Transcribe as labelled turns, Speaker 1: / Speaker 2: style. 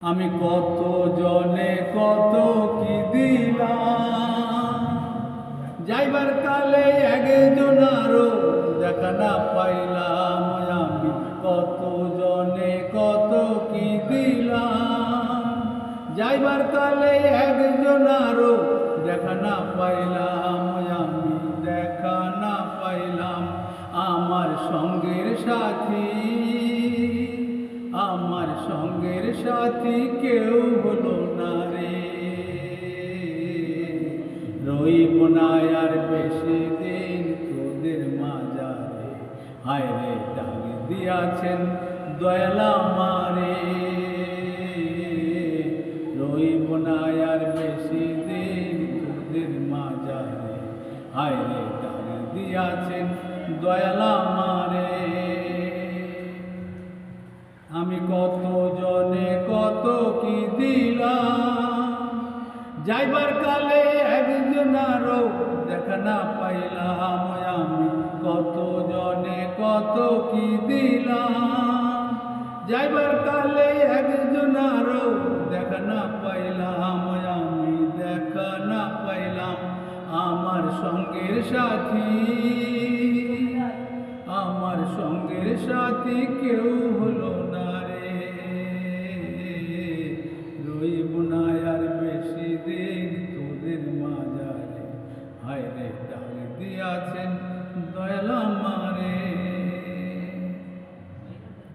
Speaker 1: আমি কত জনে কত কি দিলাম, যাইবার কালে একজনারও দেখা না পাইলাম। আমি কত জনে কত কি দিলাম, যাইবার কালে একজনারও দেখা না পাইলাম। আমি দেখা না পাইলাম আমার সঙ্গের সাথী, আমার সঙ্গের সাথী কেউ হলো না রে। রইব না আর বেশি দিন তোদের মাঝারে, হায় রে ডাক দিয়াছেন দয়াল আমারে। রইব না আর বেশি দিন তোদের মাঝারে, হায় রে ডাক দিয়াছেন দয়াল আমারে। আমি কত জনে কত কি দিলাম, যাইবার কালে একজনারও দেখা না পাইলাম। আমি কত জনে কত কি দিলাম, যাইবার কালে একজনারও দেখা না পাইলাম। আমি দেখা না পাইলাম আমার সঙ্গের সাথী, আমার সঙ্গের সাথী কেউ হলো